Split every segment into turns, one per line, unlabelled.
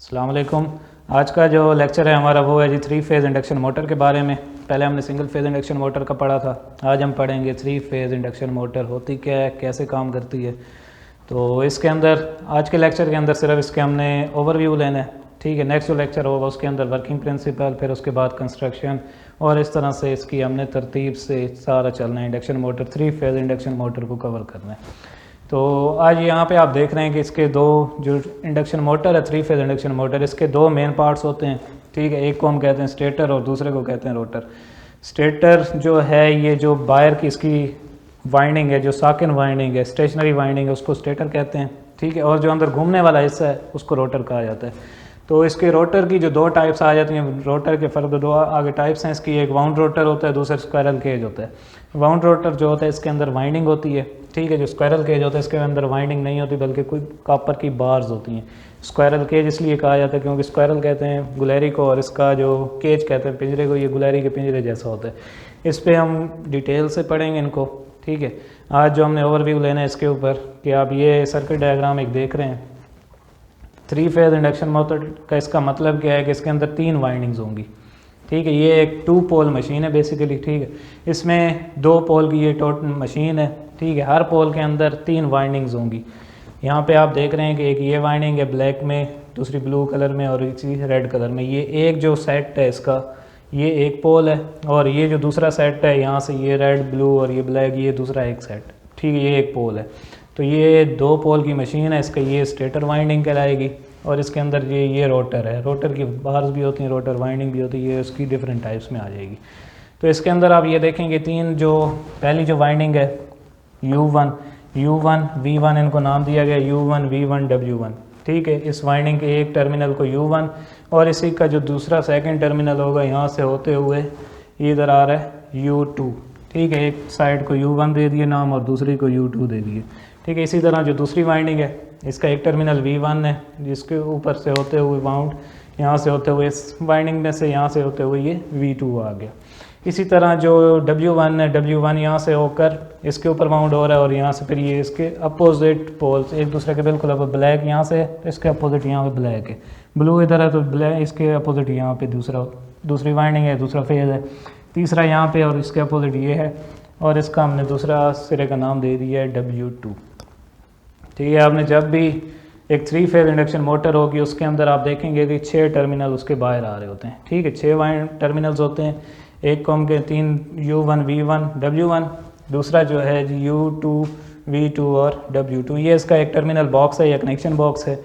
अस्सलाम वालेकुम। आज का जो लेक्चर है हमारा वो है जी 3 फेज़ इंडक्शन मोटर के बारे में। पहले हमने सिंगल फेज़ इंडक्शन मोटर का पढ़ा था, आज हम पढ़ेंगे 3 फेज़ इंडक्शन मोटर होती क्या है, कैसे काम करती है। तो इसके अंदर आज के लेक्चर के अंदर सिर्फ इसके हमने ओवरव्यू लेना है, ठीक है। नेक्स्ट जो लेक्चर होगा उसके अंदर वर्किंग प्रिंसिपल, फिर उसके बाद कंस्ट्रक्शन, और इस तरह से इसकी हमने तरतीब से सारा चलना है। Induction motor 3 phase induction motor को कवर करना है। तो आज यहाँ पे आप देख रहे हैं कि इसके दो जो इंडक्शन मोटर है 3 फेज़ इंडक्शन मोटर, इसके दो मेन पार्ट्स होते हैं, ठीक है। एक को हम कहते हैं स्टेटर और दूसरे को कहते हैं रोटर। स्टेटर जो है ये जो बाहर की इसकी वाइंडिंग है, जो साकिन वाइंडिंग है, स्टेशनरी वाइंडिंग है, उसको स्टेटर कहते हैं, ठीक है। और जो अंदर घूमने वाला हिस्सा है उसको रोटर कहा जाता है। तो इसके रोटर की जो दो टाइप्स आ जाती हैं, रोटर के फ़र्क दो आगे टाइप्स हैं इसकी। एक वाउंड रोटर होता है, दूसरा स्क्वायरल केज होता है। वाउंड रोटर जो होता है इसके अंदर वाइंडिंग होती है, ठीक है। जो स्क्वायरल केज होता है इसके अंदर वाइंडिंग नहीं होती बल्कि कोई कॉपर की बार्स होती हैं। स्क्वायरल केज इसलिए कहा जाता है क्योंकि स्क्वायरल कहते हैं गुलहरी को और इसका जो केज कहते हैं पिंजरे को, ये गुलहरी के पिंजरे जैसा होता है। इस पर हम डिटेल से पढ़ेंगे इनको, ठीक है। आज जो हमने ओवरव्यू लेना है इसके ऊपर कि आप ये सर्किट डायग्राम एक देख रहे हैं 3 फेज़ इंडक्शन मोटर का। इसका मतलब क्या है कि इसके अंदर 3 वाइंडिंग्स होंगी, ठीक है। ये एक 2 पोल मशीन है बेसिकली, ठीक है। इसमें 2 पोल की ये टोटल मशीन है, ठीक है। हर पोल के अंदर 3 वाइंडिंग्स होंगी। यहाँ पे आप देख रहे हैं कि एक ये वाइंडिंग है ब्लैक में, दूसरी ब्लू कलर में और इसी रेड कलर में। ये एक जो सेट है इसका, ये एक पोल है, और ये जो दूसरा सेट है यहाँ से ये रेड ब्लू और ये ब्लैक, ये दूसरा एक सेट, ठीक है। ये एक पोल है। तो ये 2 पोल की मशीन है, इसका ये स्टेटर वाइंडिंग कहलाएगी, और इसके अंदर ये रोटर है। रोटर की बार्स भी होती हैं, रोटर वाइंडिंग भी होती है, ये उसकी डिफरेंट टाइप्स में आ जाएगी। तो इसके अंदर आप ये देखेंगे 3 जो पहली जो वाइंडिंग है U1 V1 इनको नाम दिया गया U1 V1 W1, ठीक है। इस वाइंडिंग के एक टर्मिनल को U1 और इसी का जो दूसरा सेकंड टर्मिनल होगा यहाँ से होते हुए इधर आ रहा है U2, ठीक है। एक साइड को U1 दे दिए नाम और दूसरी को U2 दे दिए, ठीक है। इसी तरह जो दूसरी वाइंडिंग है इसका एक टर्मिनल V1 है, जिसके ऊपर से होते हुए वाउंड यहाँ से होते हुए इस वाइंडिंग में से यहाँ से होते हुए ये V2 आ गया। इसी तरह जो W1 है, W1 यहाँ से होकर इसके ऊपर वाउंड हो रहा है और यहाँ से फिर ये इसके अपोजिट पोल्स एक दूसरे के बिल्कुल अब ब्लैक यहाँ से है, इसके अपोजिट यहाँ पे ब्लैक है। ब्लू इधर है तो ब्लैक, इसके अपोजिट यहाँ पे दूसरी वाइंडिंग है, दूसरा फेज़ है, तीसरा यहाँ पे और इसके अपोजिट ये है, और इसका हमने दूसरा सिरे का नाम दे दिया है W2, ठीक है। आपने जब भी एक 3 फेज़ इंडक्शन मोटर होगी उसके अंदर आप देखेंगे कि 6 टर्मिनल उसके बाहर आ रहे होते हैं, ठीक है। 6 टर्मिनल्स होते हैं। एक को हम कहते हैं U1 V1 W1, दूसरा जो है U2 V2 और W2। ये इसका एक टर्मिनल बॉक्स है या कनेक्शन बॉक्स है,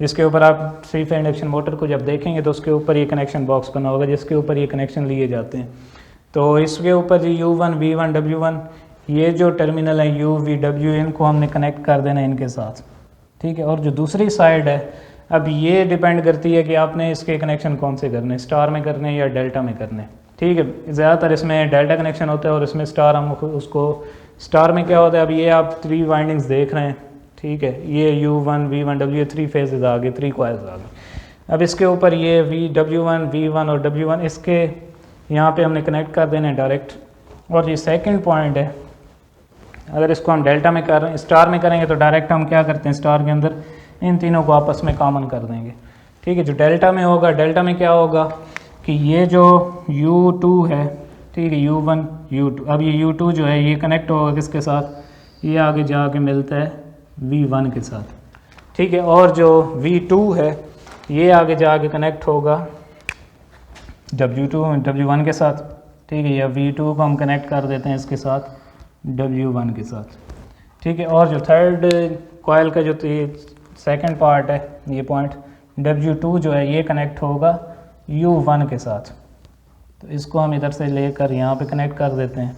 जिसके ऊपर आप 3 फेज़ इंडक्शन मोटर को जब देखेंगे तो उसके ऊपर ये कनेक्शन बॉक्स बना होगा जिसके ऊपर ये कनेक्शन लिए जाते हैं। तो इसके ऊपर जी U1 V1 W1 ये जो टर्मिनल है U V W, इनको हमने कनेक्ट कर देना है इनके साथ, ठीक है। और जो दूसरी साइड है अब ये डिपेंड करती है कि आपने इसके कनेक्शन कौन से करने, स्टार में करने या डेल्टा में करने, ठीक है। ज़्यादातर इसमें डेल्टा कनेक्शन होता है और इसमें स्टार, हम उसको स्टार में क्या होता है, अब ये आप 3 वाइंडिंग्स देख रहे हैं, ठीक है। ये U1 V1 W 3 फेजेस आ गए, 3 कॉइल्स आ गए। अब इसके ऊपर ये W1 V1 और W1 इसके यहाँ पे हमने कनेक्ट कर देने डायरेक्ट। और ये सेकंड पॉइंट है, अगर इसको हम डेल्टा में कर रहे हैं, स्टार में करेंगे तो डायरेक्ट हम क्या करते हैं स्टार के अंदर इन तीनों को आपस में कॉमन कर देंगे, ठीक है। जो डेल्टा में होगा, डेल्टा में क्या होगा कि ये जो U2 है, ठीक है, U1 U2, अब ये U2 जो है ये कनेक्ट होगा किसके साथ, ये आगे जाके मिलता है V1 के साथ, ठीक है। और जो V2 है ये आगे जाके कनेक्ट होगा W1 के साथ, ठीक है। या V2 को हम कनेक्ट कर देते हैं इसके साथ W1 के साथ, ठीक है। और जो थर्ड कॉइल का जो सेकंड पार्ट है, ये पॉइंट W2 जो है ये कनेक्ट होगा U1 के साथ। तो इसको हम इधर से लेकर यहाँ पे कनेक्ट कर देते हैं।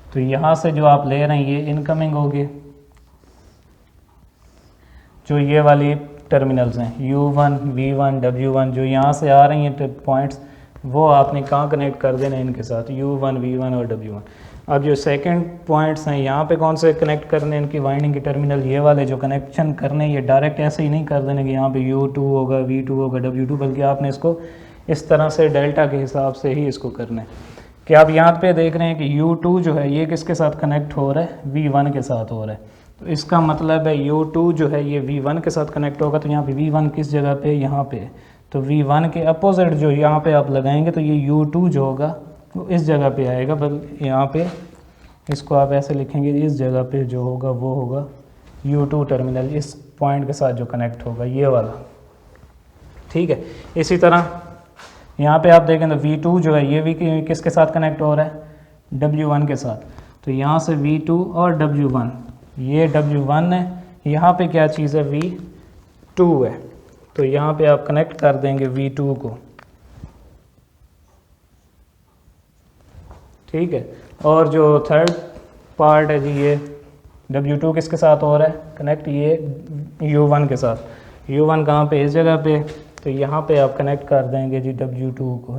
तो यहाँ से जो आप ले रहे हैं ये इनकमिंग होगी, जो ये वाली टर्मिनल्स हैं U1 V1 W1 जो यहाँ से आ रही हैं पॉइंट्स, वो आपने कहाँ कनेक्ट कर देना है इनके साथ U1 V1 और W1। अब जो सेकंड पॉइंट्स हैं यहाँ पे कौन से कनेक्ट करने, इनकी वाइंडिंग के टर्मिनल ये वाले जो कनेक्शन करने, ये डायरेक्ट ऐसे ही नहीं कर देने कि यहाँ पे U2 होगा V2 होगा W2, बल्कि आपने इसको इस तरह से डेल्टा के हिसाब से ही इसको करना है। कि आप यहाँ पे देख रहे हैं कि U2 जो है ये किसके साथ कनेक्ट हो रहा है, V1 के साथ हो रहा है। तो इसका मतलब है U2 जो है ये V1 के साथ कनेक्ट होगा। तो यहाँ पे V1 किस जगह पे, यहाँ पे। तो V1 के अपोजिट जो यहाँ पे आप लगाएंगे तो ये U2 जो होगा वो इस जगह पे आएगा, बल यहाँ पे इसको आप ऐसे लिखेंगे, इस जगह पे जो होगा वो होगा U2 टर्मिनल, इस पॉइंट के साथ जो कनेक्ट होगा ये वाला, ठीक है। इसी तरह यहाँ पे आप देखें तो V2 जो है ये भी किसके साथ कनेक्ट हो रहा है, W1 के साथ। तो यहाँ से V2 और W1, ये W1 है, यहाँ पे क्या चीज़ है, V2 है। तो यहाँ पे आप कनेक्ट कर देंगे V2 को, ठीक है। और जो थर्ड पार्ट है जी, ये W2 किसके साथ हो रहा है कनेक्ट, ये U1 के साथ। U1 कहाँ पे, इस जगह पे। तो यहाँ पे आप कनेक्ट कर देंगे जी W2 को।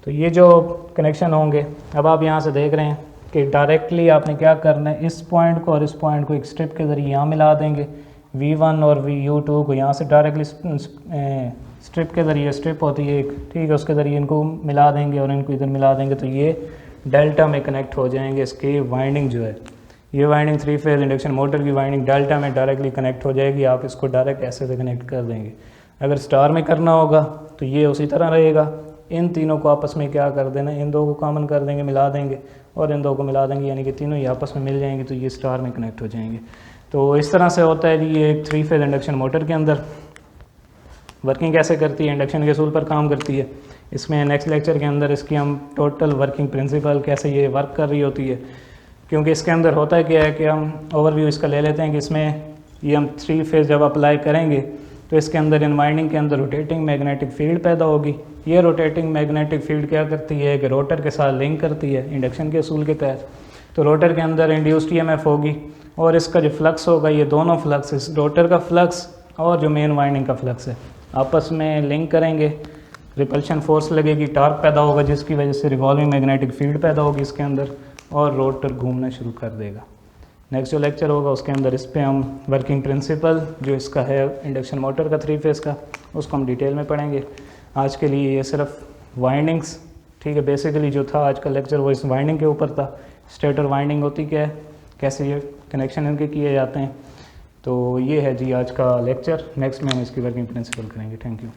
तो ये जो कनेक्शन होंगे, अब आप यहाँ से देख रहे हैं कि डायरेक्टली आपने क्या करना है, इस पॉइंट को और इस पॉइंट को एक स्ट्रिप के ज़रिए यहाँ मिला देंगे। V1 और U2 को यहाँ से डायरेक्टली स्ट्रिप के ज़रिए, स्ट्रिप होती है एक, ठीक है, उसके ज़रिए इनको मिला देंगे और इनको इधर मिला देंगे। तो ये डेल्टा में कनेक्ट हो जाएंगे। इसकी वाइंडिंग जो है, ये वाइंडिंग 3 फेज़ इंडक्शन मोटर की वाइंडिंग डेल्टा में डायरेक्टली कनेक्ट हो जाएगी। आप इसको डायरेक्ट ऐसे से कनेक्ट कर देंगे। अगर स्टार में करना होगा तो ये उसी तरह रहेगा। इन तीनों को आपस में क्या कर देना, इन दो को कॉमन कर देंगे, मिला देंगे, और इन दो को मिला देंगे, यानी कि तीनों ही आपस में मिल जाएंगे। तो ये स्टार में कनेक्ट हो जाएंगे। तो इस तरह से होता है जी ये एक 3 फेज़ इंडक्शन मोटर के अंदर वर्किंग कैसे करती है, इंडक्शन के असूल पर काम करती है। इसमें नेक्स्ट लेक्चर के अंदर इसकी हम टोटल वर्किंग प्रिंसिपल कैसे ये वर्क कर रही होती है, क्योंकि इसके अंदर होता क्या है कि हम ओवरव्यू इसका ले लेते हैं कि इसमें ये हम 3 फेज़ जब अप्लाई करेंगे तो इसके अंदर इन वाइंडिंग के अंदर रोटेटिंग मैग्नेटिक फील्ड पैदा होगी। ये रोटेटिंग मैग्नेटिक फील्ड क्या करती है कि रोटर के साथ लिंक करती है इंडक्शन के असूल के तहत। तो रोटर के अंदर इंड्यूस्ड ईएमएफ होगी और इसका जो फ्लक्स होगा, ये दोनों फ्लक्स, इस रोटर का फ्लक्स और जो मेन वाइंडिंग का फ्लक्स है, आपस में लिंक करेंगे। रिपल्शन फोर्स लगेगी, टॉर्क पैदा होगा, जिसकी वजह से रिवॉल्विंग मैग्नेटिक फील्ड पैदा होगी इसके अंदर और रोटर घूमना शुरू कर देगा। नेक्स्ट जो लेक्चर होगा उसके अंदर इस पे हम वर्किंग प्रिंसिपल जो इसका है इंडक्शन मोटर का 3 फेज़ का, उसको हम डिटेल में पढ़ेंगे। आज के लिए ये सिर्फ वाइंडिंग्स, ठीक है, बेसिकली जो था आज का लेक्चर वो इस वाइंडिंग के ऊपर था। स्टेटर वाइंडिंग होती क्या है, कैसे ये कनेक्शन इनके किए जाते हैं। तो ये है जी आज का लेक्चर। नेक्स्ट में हम इसकी वर्किंग प्रिंसिपल करेंगे। Thank you.